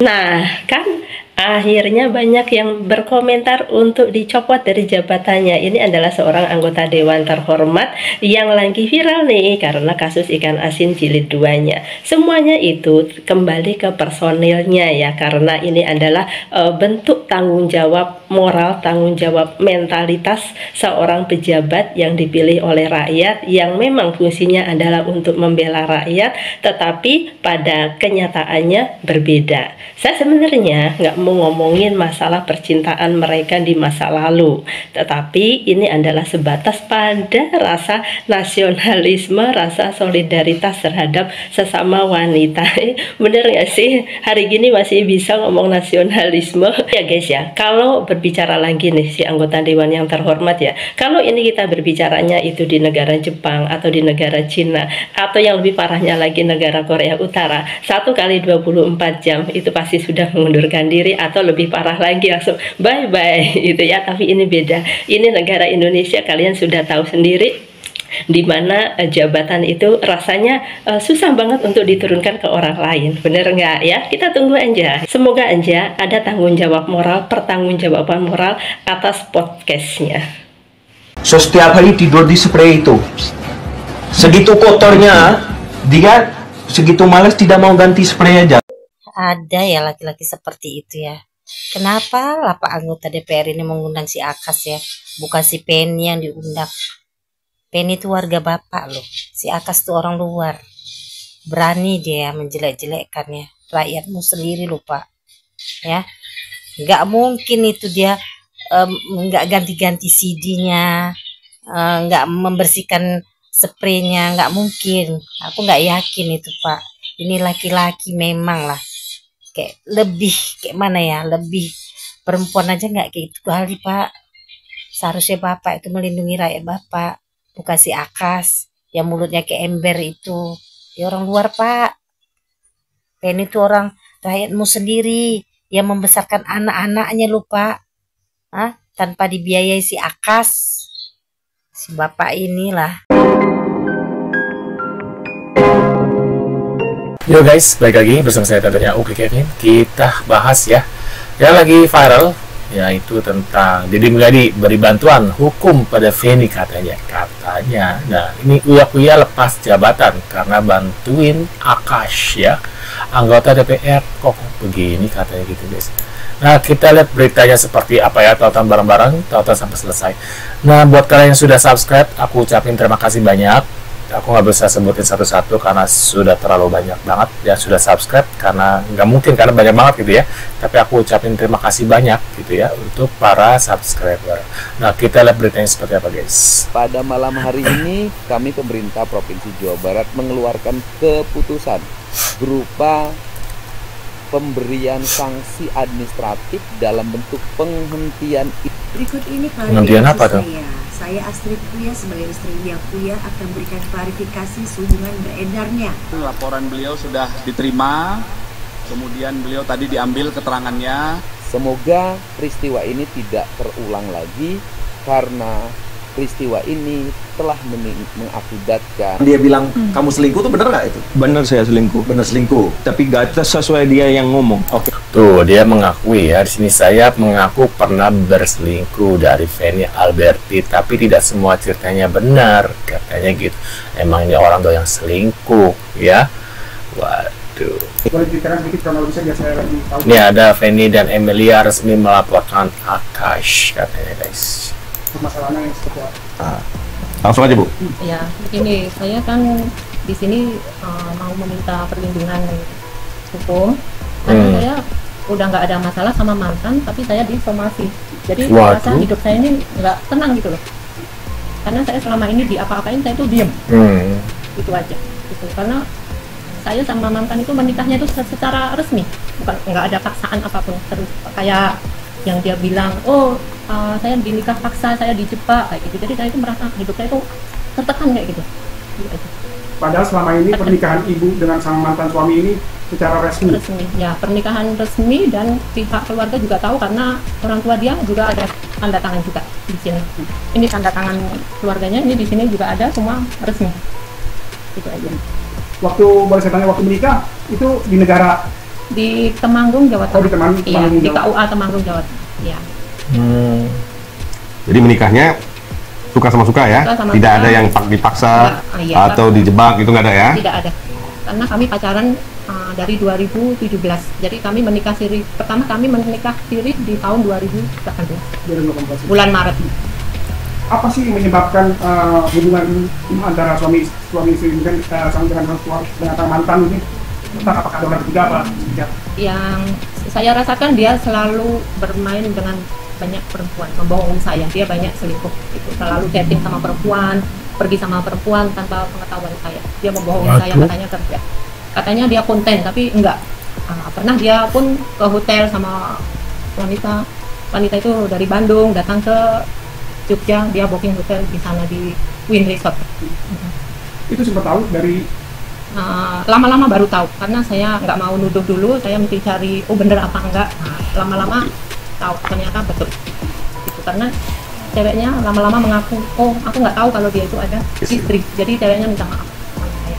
Nah, kan akhirnya banyak yang berkomentar untuk dicopot dari jabatannya. Ini adalah seorang anggota dewan terhormat yang lagi viral nih karena kasus ikan asin jilid 2-nya. Semuanya itu kembali ke personilnya ya, karena ini adalah bentuk tanggung jawab moral, tanggung jawab mentalitas seorang pejabat yang dipilih oleh rakyat, yang memang fungsinya adalah untuk membela rakyat, tetapi pada kenyataannya berbeda. Saya sebenarnya nggak mau ngomongin masalah percintaan mereka di masa lalu, tetapi ini adalah sebatas pada rasa nasionalisme, rasa solidaritas terhadap sesama wanita. Bener nggak sih? Hari gini masih bisa ngomong nasionalisme ya guys ya. Kalau berbicara lagi nih si anggota dewan yang terhormat ya, kalau ini kita berbicaranya itu di negara Jepang atau di negara Cina, atau yang lebih parahnya lagi negara Korea Utara, 1 kali 24 jam itu pasti sudah mengundurkan diri, atau lebih parah lagi langsung bye bye gitu ya. Tapi ini beda, ini negara Indonesia, kalian sudah tahu sendiri di mana jabatan itu rasanya susah banget untuk diturunkan ke orang lain, bener nggak ya? Kita tunggu aja, semoga aja ada tanggung jawab moral, pertanggungjawaban moral atas podcastnya. So setiap hari tidur di spray itu, segitu kotornya dia, segitu malas tidak mau ganti spray aja. Ada ya laki-laki seperti itu ya. Kenapa lah Pak anggota DPR ini mengundang si Akas ya, bukan si Penny yang diundang. Penny itu warga Bapak loh, si Akas tuh orang luar. Berani dia menjelek-jelekkan ya rakyatmu sendiri loh Pak ya. Nggak mungkin itu dia nggak ganti-ganti CD-nya, nggak membersihkan spraynya, nggak mungkin. Aku nggak yakin itu Pak. Ini laki-laki memang lah, kayak lebih kayak mana ya, lebih perempuan aja nggak kayak itu kali Pak. Seharusnya Bapak itu melindungi rakyat Bapak, bukan si Akas yang mulutnya kayak ember itu. Dia orang luar Pak. Penny itu orang rakyatmu sendiri yang membesarkan anak-anaknya loh Pak. Tanpa dibiayai si Akas, si Bapak inilah. Yo guys, balik lagi bersama saya tentunya Oke Kevin. Kita bahas ya yang lagi viral, yaitu tentang Deddy Mulyadi beri bantuan hukum pada Feni katanya. Nah ini uya-uya lepas jabatan karena bantuin Akash ya, anggota DPR. Kok begini katanya gitu guys. Nah kita lihat beritanya seperti apa ya, tonton bareng-bareng, tonton sampai selesai. Nah buat kalian yang sudah subscribe, aku ucapin terima kasih banyak. Aku nggak bisa sebutin satu-satu karena sudah terlalu banyak banget yang sudah subscribe, karena nggak mungkin, karena banyak banget gitu ya. Tapi aku ucapin terima kasih banyak gitu ya untuk para subscriber. Nah kita lihat beritanya seperti apa guys. Pada malam hari ini kami pemerintah Provinsi Jawa Barat mengeluarkan keputusan berupa pemberian sanksi administratif dalam bentuk penghentian. Berikut ini penghentian apa tuh? Saya Astrid Puya sebagai istri Uya Puya akan berikan klarifikasi sehubungan beredarnya. Laporan beliau sudah diterima, kemudian beliau tadi diambil keterangannya. Semoga peristiwa ini tidak terulang lagi, karena peristiwa ini telah mengakibatkan. Dia bilang kamu selingkuh tuh bener nggak itu? Bener, saya selingkuh. Bener selingkuh. Tapi gak sesuai dia yang ngomong. Oke. Tuh dia mengakui ya, di sini saya mengaku pernah berselingkuh dari Feni Alberti, tapi tidak semua ceritanya benar katanya gitu. Emang ini orang doang yang selingkuh ya. Waduh. Boleh ceritakan sedikit kronologisnya biar saya lebih tahu. Ini ada Feni dan Emilia resmi melaporkan Akash katanya guys. Permasalahannya yang seperti apa? Langsung aja Bu. Ya, begini, saya kan di sini mau meminta perlindungan hukum karena saya udah nggak ada masalah sama mantan, tapi saya disomasi. Jadi rasa hidup saya ini nggak tenang gitu loh. Karena saya selama ini diapa-apain saya tuh diem. Itu aja. Gitu. Karena saya sama mantan itu menikahnya itu secara resmi, bukan nggak ada paksaan apapun. Terus kayak yang dia bilang, saya dinikah paksa, saya dijebak kayak gitu. Jadi saya itu merasa hidup saya itu tertekan kayak gitu. Padahal selama ini pernikahan ibu dengan sang mantan suami ini secara resmi. Ya, pernikahan resmi dan pihak keluarga juga tahu karena orang tua dia juga ada tanda tangan juga di sini. Ini tanda tangan keluarganya, ini di sini juga ada, semua resmi. Itu aja. Waktu boleh saya tanya, waktu menikah itu di negara Di Temanggung, Jawa Tengah. Oh, di Temanggung, Iya, Temanggung, di Jawa. KUA Temanggung, Jawa Tengah. Iya. Jadi menikahnya suka sama suka ya? Suka sama Tidak suka. ada yang dipaksa Iya, atau dijebak, itu nggak ada ya? Tidak ada. Karena kami pacaran dari 2017. Jadi kami menikah siri, pertama kami menikah siri di tahun 2018. Bulan Maret. Apa sih yang menyebabkan hubungan antara suami istri mungkin sama dengan mantan ini? Entah apakah ada orang ketiga apa? Yang saya rasakan dia selalu bermain dengan banyak perempuan, membohongi saya. Dia banyak selingkuh, gitu. Selalu chatting sama perempuan, pergi sama perempuan tanpa pengetahuan saya. Dia membohongi saya, katanya kerja. Katanya dia konten, tapi enggak. Pernah dia pun ke hotel sama wanita. Wanita itu dari Bandung datang ke Jogja, dia booking hotel di sana di Win Resort. Itu sempat tahu dari lama-lama baru tahu, karena saya nggak mau nuduh dulu, saya mesti cari bener apa enggak. Lama-lama tahu ternyata betul itu, karena ceweknya lama-lama mengaku, aku nggak tahu kalau dia itu ada istri, jadi ceweknya minta maaf sama saya.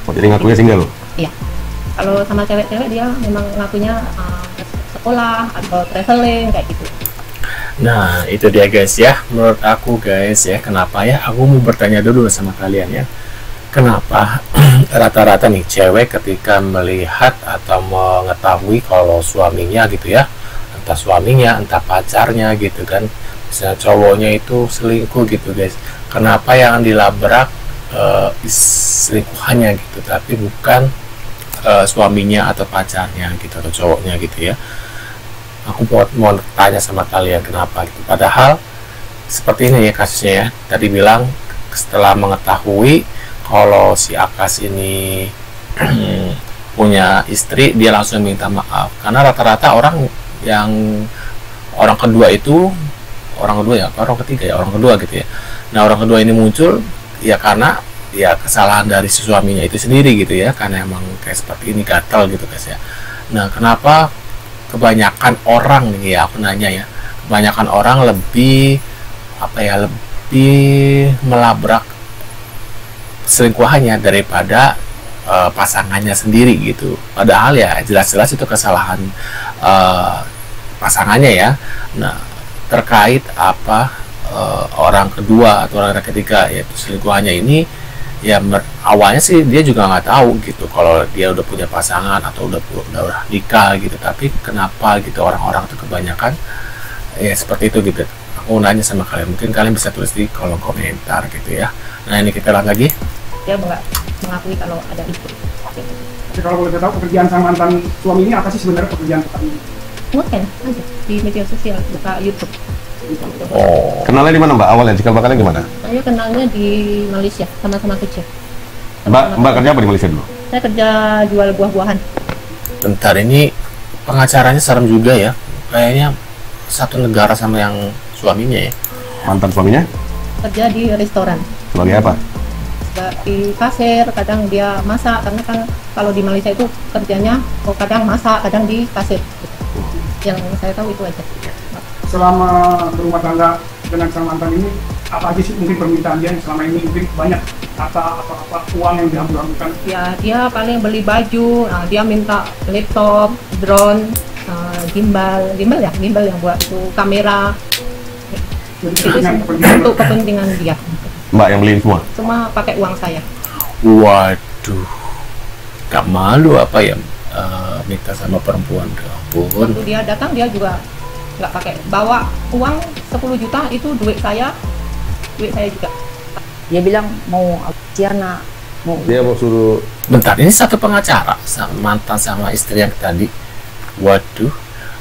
Oh, jadi ngakunya single? Iya, kalau sama cewek-cewek dia memang ngakunya sekolah atau traveling kayak gitu. Nah, itu dia guys ya. Menurut aku guys ya, kenapa ya? Aku mau bertanya dulu sama kalian ya. Kenapa rata-rata nih cewek ketika melihat atau mengetahui kalau suaminya gitu ya, entah suaminya, entah pacarnya gitu kan, misalnya cowoknya itu selingkuh gitu guys, kenapa yang dilabrak selingkuhannya gitu, tapi bukan suaminya atau pacarnya gitu, atau cowoknya gitu ya. Aku mau tanya sama kalian kenapa gitu. Padahal seperti ini ya kasusnya ya. Tadi bilang setelah mengetahui kalau si Akas ini punya istri, dia langsung minta maaf. Karena rata-rata orang kedua itu, orang ketiga ya, orang kedua gitu ya. Nah, orang kedua ini muncul ya karena ya kesalahan dari si suaminya itu sendiri gitu ya, karena emang kayak seperti ini, gatal gitu guys ya. Nah, kenapa kebanyakan orang nih ya, aku nanya ya, kebanyakan orang lebih melabrak selingkuhannya daripada pasangannya sendiri gitu. Padahal ya jelas-jelas itu kesalahan pasangannya ya. Nah, terkait orang kedua atau orang ketiga yaitu selingkuhannya ini ya, awalnya sih dia juga nggak tahu gitu kalau dia udah punya pasangan atau udah nikah gitu. Tapi kenapa gitu orang-orang tuh kebanyakan ya seperti itu gitu. Aku nanya sama kalian, mungkin kalian bisa tulis di kolom komentar gitu ya. Nah, ini kita lihat lagi. Dia mengakui kalau ada itu. Jadi kalau boleh tahu pekerjaan sang mantan suami ini apa sih sebenarnya pekerjaan petani? Mungkin aja di media sosial, buka YouTube. Oh. Kenalnya di mana Mbak? Awalnya cikal bakalnya gimana? Saya kenalnya di Malaysia, sama-sama kerja. Mbak kerja apa di Malaysia dulu? Saya kerja jual buah-buahan. Bentar, ini pengacaranya serem juga ya. Kayaknya satu negara sama yang suaminya ya. Mantan suaminya? Kerja di restoran. Sebagai apa? Di kasir, kadang dia masak, karena kan kalau di Malaysia itu kerjanya kadang masak, kadang di kasir. Yang saya tahu itu aja. Selama berumah tangga dengan sang mantan ini, apa aja sih mungkin permintaan dia yang selama ini mungkin banyak kata atau apa uang yang dihambur-hamburkan? Ya, dia paling beli baju, dia minta laptop, drone, gimbal yang buat itu kamera. Itu untuk kepentingan dia. Mbak yang beliin semua? Cuma pakai uang saya. Waduh, gak malu apa ya minta sama perempuan? Waktu dia datang dia juga nggak pakai, bawa uang 10 juta itu duit saya juga. Dia bilang mau Ciana, dia mau suruh. Bentar, ini satu pengacara mantan sama istri yang tadi. Waduh,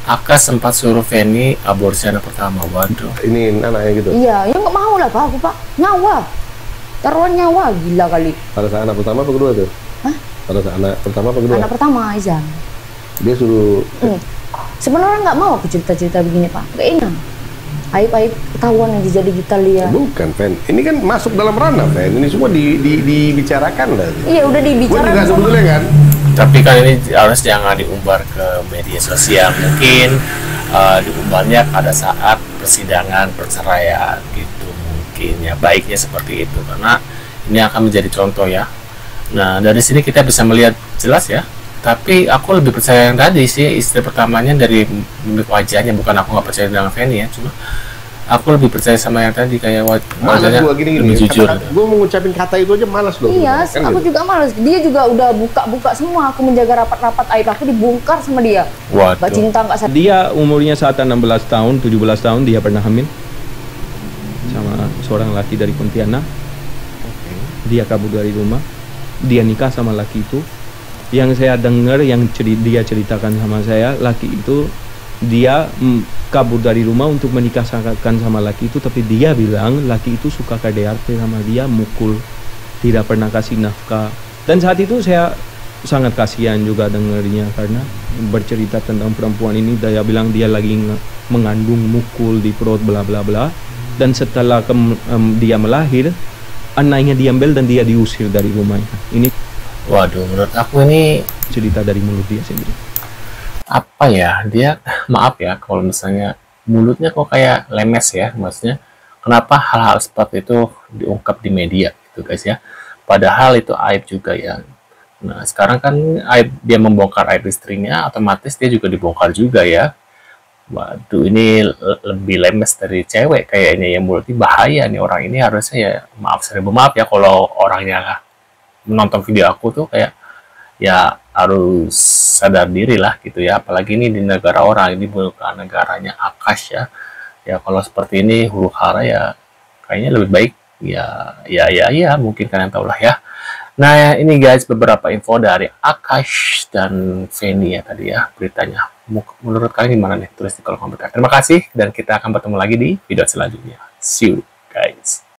Akas sempat suruh Feni aborsi anak pertama. Waduh, ini anaknya gitu? Iya, ya nggak mau lah Pak, nyawa, taruhan nyawa, gila kali. Pada saat anak pertama apa kedua tuh? Hah? Pada saat anak pertama apa kedua? Anak pertama, Izan. Dia suruh. Sebenarnya nggak mau aku cerita-cerita begini Pak, nggak enak. Aib-aib ketahuan yang jadi kita lihat. Bukan, Fen. Ini kan masuk dalam ranah, Fen. Ini semua dibicarakan lah. Iya, udah dibicarakan. Gue juga sebetulnya kan. Tapi kan ini harus jangan diumbar ke media sosial. Mungkin diumbarnya pada saat persidangan perceraian gitu mungkin ya. Baiknya seperti itu karena ini akan menjadi contoh ya. Nah, dari sini kita bisa melihat jelas ya Tapi aku lebih percaya yang tadi sih, istri pertamanya dari mimik wajahnya. Bukan aku nggak percaya dengan Feni ya, cuma aku lebih percaya sama yang tadi, kayak wajahnya lebih jujur. Gue mengucapin kata itu aja malas loh. Iya, kan aku gitu. juga malas. Dia juga udah buka-buka semua. Aku menjaga rapat-rapat aib aku dibongkar sama dia. Waduh. Mbak Cinta nggak sadar. Dia umurnya saat 16 tahun, 17 tahun dia pernah hamil sama seorang laki dari Pontianak. Dia kabur dari rumah. Dia nikah sama laki itu. Yang saya dengar, yang dia ceritakan sama saya, laki itu dia kabur dari rumah untuk menikahkan sama laki itu, tapi dia bilang laki itu suka KDRT sama dia, mukul, tidak pernah kasih nafkah. Dan saat itu saya sangat kasihan juga dengarnya, karena bercerita tentang perempuan ini, dia bilang dia lagi mengandung, mukul di perut, bla bla bla. Dan setelah dia melahir, anaknya diambil dan dia diusir dari rumahnya. Ini, waduh, menurut aku ini cerita dari mulut dia sendiri. Apa ya, dia maaf ya kalau misalnya mulutnya kok kayak lemes ya, maksudnya kenapa hal-hal seperti itu diungkap di media gitu guys ya, padahal itu aib juga ya. Nah sekarang kan aib, dia membongkar aib istrinya, otomatis dia juga dibongkar juga ya. Waduh, ini lebih lemes dari cewek kayaknya ya, mulutnya bahaya nih orang ini. Harusnya ya, maaf seribu maaf ya kalau orangnya menonton video aku tuh kayak ya harus sadar diri lah gitu ya, apalagi ini di negara orang, ini bukan negaranya Akash ya. Ya kalau seperti ini huru hara ya kayaknya lebih baik ya mungkin kalian tahu lah ya. Nah ini guys beberapa info dari Akash dan Feni ya tadi ya beritanya. Menurut kalian gimana nih? Tulis di kolom komentar. Terima kasih dan kita akan bertemu lagi di video selanjutnya. See you guys.